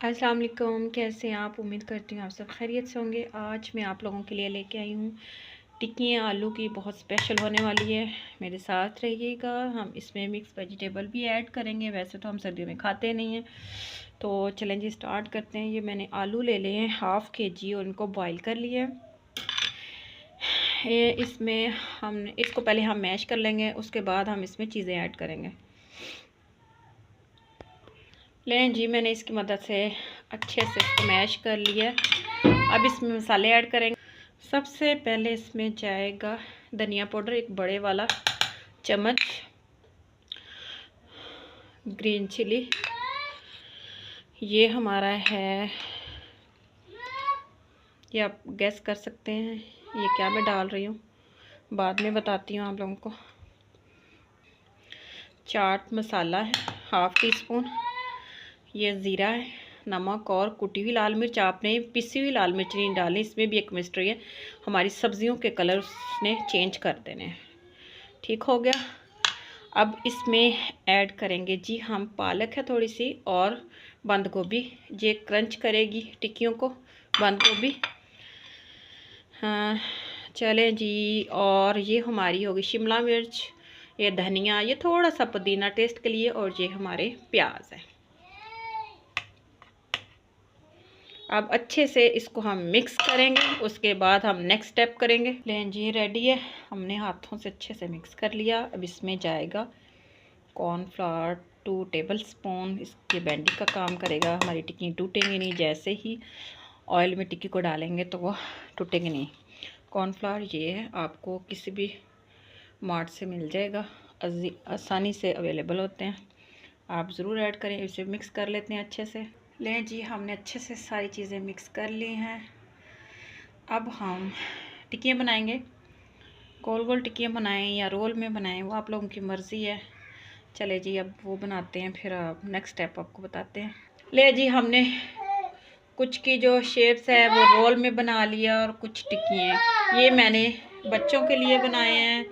अस्सलाम वालेकुम, कैसे हैं आप। उम्मीद करती हूँ आप सब खैरियत से होंगे। आज मैं आप लोगों के लिए लेके आई हूँ टिक्कियाँ आलू की, बहुत स्पेशल होने वाली है। मेरे साथ रहिएगा। हम इसमें मिक्स वेजिटेबल भी ऐड करेंगे। वैसे तो हम सर्दियों में खाते नहीं हैं, तो चलें जी स्टार्ट करते हैं। ये मैंने आलू ले लिए हैं हाफ़ kg और इनको बॉईल कर लिया है। इसमें हम इसको पहले हम मैश कर लेंगे, उसके बाद हम इसमें चीज़ें ऐड करेंगे। लें जी, मैंने इसकी मदद से अच्छे से इसको मैश कर लिया। अब इसमें मसाले ऐड करेंगे। सबसे पहले इसमें जाएगा धनिया पाउडर, एक बड़े वाला चम्मच, ग्रीन चिली, ये हमारा है, ये आप गैस कर सकते हैं ये क्या मैं डाल रही हूँ, बाद में बताती हूँ आप लोगों को। चाट मसाला है हाफ़ टी स्पून, ये ज़ीरा है, नमक और कुटी हुई लाल मिर्च। आपने पिसी हुई लाल मिर्च नहीं डालनी, इसमें भी एक मिस्ट्री है, हमारी सब्जियों के कलर उसने चेंज कर देने हैं। ठीक हो गया। अब इसमें ऐड करेंगे जी हम पालक है थोड़ी सी, और बंद गोभी, ये क्रंच करेगी टिक्कियों को, बंद गोभी। हाँ चलें जी। और ये हमारी होगी शिमला मिर्च, ये धनिया, ये थोड़ा सा पुदीना टेस्ट के लिए, और ये हमारे प्याज है। अब अच्छे से इसको हम मिक्स करेंगे, उसके बाद हम नेक्स्ट स्टेप करेंगे। लें जी रेडी है, हमने हाथों से अच्छे से मिक्स कर लिया। अब इसमें जाएगा कॉर्नफ्लावर 2 टेबल स्पून, इसके बैंडिंग का काम करेगा, हमारी टिक्की टूटेंगी नहीं। जैसे ही ऑयल में टिक्की को डालेंगे तो वो टूटेंगे नहीं। कॉर्नफ्लावर ये है, आपको किसी भी मार्ट से मिल जाएगा, आसानी से अवेलेबल होते हैं, आप ज़रूर ऐड करें। इसे मिक्स कर लेते हैं अच्छे से। लें जी, हमने अच्छे से सारी चीज़ें मिक्स कर ली हैं। अब हम टिक्कियाँ बनाएंगे, गोल गोल टिक्कियाँ बनाएं या रोल में बनाएं, वो आप लोगों की मर्ज़ी है। चले जी अब वो बनाते हैं, फिर आप नेक्स्ट स्टेप आपको बताते हैं। ले जी, हमने कुछ की जो शेप्स है वो रोल में बना लिया, और कुछ टिक्कियाँ ये मैंने बच्चों के लिए बनाए हैं,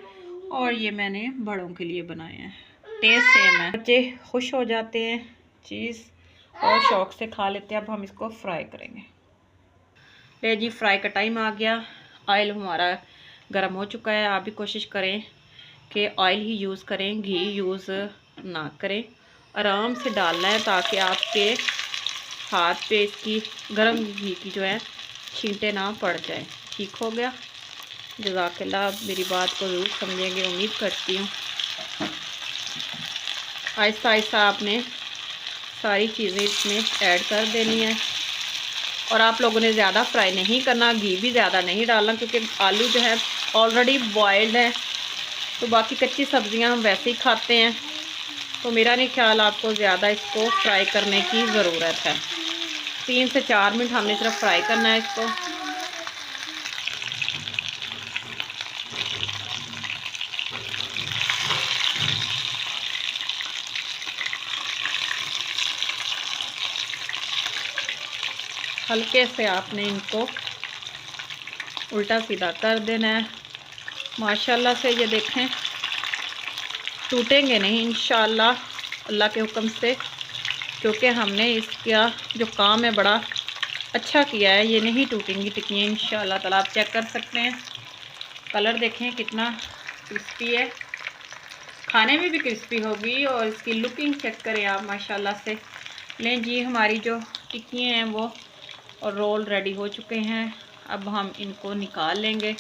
और ये मैंने बड़ों के लिए बनाए हैं। टेस्ट सेम है, बच्चे खुश हो जाते हैं चीज़ और शौक़ से खा लेते हैं। अब हम इसको फ्राई करेंगे। ले जी, फ्राई का टाइम आ गया। ऑयल हमारा गर्म हो चुका है। आप भी कोशिश करें कि ऑयल ही यूज़ करें, घी यूज़ ना करें। आराम से डालना है ताकि आपके हाथ पे इसकी गर्म घी की जो है छींटे ना पड़ जाए। ठीक हो गया। जज़ाकल्लाह, आप मेरी बात को ज़रूर समझेंगे, उम्मीद करती हूँ। आहिस्ता आहिस्ता आपने सारी चीज़ें इसमें ऐड कर देनी है, और आप लोगों ने ज़्यादा फ्राई नहीं करना, घी भी ज़्यादा नहीं डालना, क्योंकि आलू जो है ऑलरेडी बॉयल्ड है, तो बाकी कच्ची सब्ज़ियां हम वैसे ही खाते हैं, तो मेरा नहीं ख्याल आपको ज़्यादा इसको फ्राई करने की ज़रूरत है। 3 से 4 मिनट हमने सिर्फ फ्राई करना है इसको। हल्के से आपने इनको उल्टा सीधा कर देना है। माशाल्लाह से ये देखें, टूटेंगे नहीं इंशाल्लाह, अल्लाह के हुक्म से, क्योंकि हमने इसका जो काम है बड़ा अच्छा किया है। ये नहीं टूटेंगी टिक्कियाँ इंशाल्लाह ताला। आप चेक कर सकते हैं, कलर देखें कितना क्रिस्पी है, खाने में भी क्रिस्पी होगी, और इसकी लुकिंग चेक करें आप माशाल्लाह से। लें जी, हमारी जो टिक्कियाँ हैं वो और रोल रेडी हो चुके हैं। अब हम इनको निकाल लेंगे।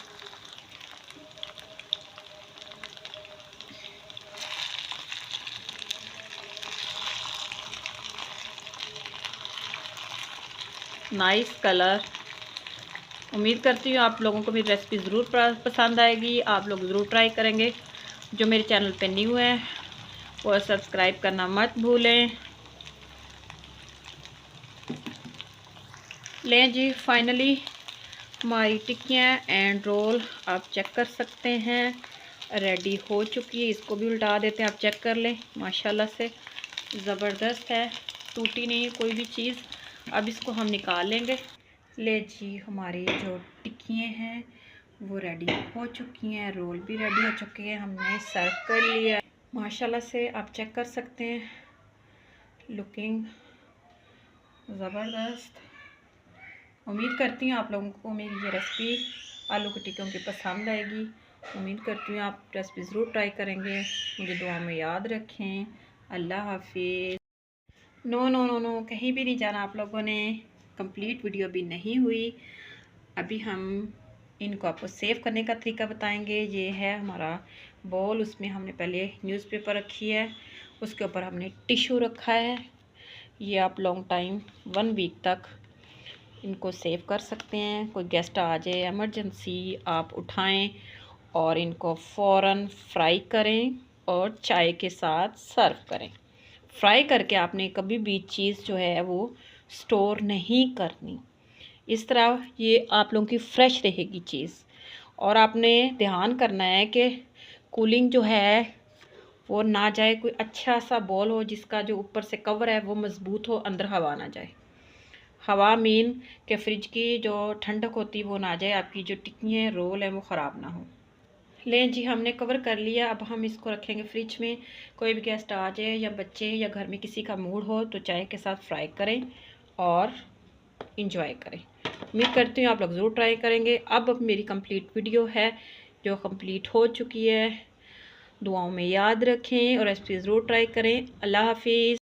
Nice colour. उम्मीद करती हूँ आप लोगों को मेरी रेसिपी ज़रूर पसंद आएगी, आप लोग ज़रूर ट्राई करेंगे। जो मेरे चैनल पे न्यू है वो सब्सक्राइब करना मत भूलें। लें जी, फाइनली हमारी टिक्कियाँ एंड रोल आप चेक कर सकते हैं रेडी हो चुकी है। इसको भी उल्टा देते हैं, आप चेक कर लें, माशाल्लाह से ज़बरदस्त है, टूटी नहीं है कोई भी चीज़। अब इसको हम निकाल लेंगे। ले जी, हमारी जो टिक्कियाँ हैं वो रेडी हो चुकी हैं, रोल भी रेडी हो चुके हैं, हमने सर्व कर लिया। माशाल्लाह से आप चेक कर सकते हैं, लुकिंग ज़बरदस्त। उम्मीद करती हूँ आप लोगों को मेरी ये रेसिपी आलू की टिक्कियों की पसंद आएगी। उम्मीद करती हूँ आप रेसिपी ज़रूर ट्राई करेंगे। मुझे दुआ में याद रखें। अल्लाह हाफिज़। नो नो नो नो, कहीं भी नहीं जाना आप लोगों ने। कंप्लीट वीडियो भी नहीं हुई। अभी हम इनको आपको सेव करने का तरीका बताएंगे। ये है हमारा बॉल, उसमें हमने पहले न्यूज़पेपर रखी है, उसके ऊपर हमने टिश्यू रखा है। ये आप लॉन्ग टाइम 1 वीक तक इनको सेव कर सकते हैं। कोई गेस्ट आ जाए एमरजेंसी, आप उठाएं और इनको फ़ौरन फ्राई करें और चाय के साथ सर्व करें। फ्राई करके आपने कभी भी चीज़ जो है वो स्टोर नहीं करनी। इस तरह ये आप लोगों की फ्रेश रहेगी चीज़। और आपने ध्यान करना है कि कूलिंग जो है वो ना जाए। कोई अच्छा सा बॉल हो जिसका जो ऊपर से कवर है वो मज़बूत हो, अंदर हवा ना जाए। हवा मीन के फ्रिज की जो ठंडक होती है वो ना जाए, आपकी जो टिक्कियाँ रोल है वो ख़राब ना हो। लें जी, हमने कवर कर लिया। अब हम इसको रखेंगे फ्रिज में। कोई भी गेस्ट आ जाए या बच्चे या घर में किसी का मूड हो तो चाय के साथ फ्राई करें और इंजॉय करें। उम्मीद करती हूँ आप लोग ज़रूर ट्राई करेंगे। अब मेरी कंप्लीट वीडियो है जो कंप्लीट हो चुकी है। दुआओं में याद रखें और रेसिपी ज़रूर ट्राई करें। अल्लाह हाफिज़।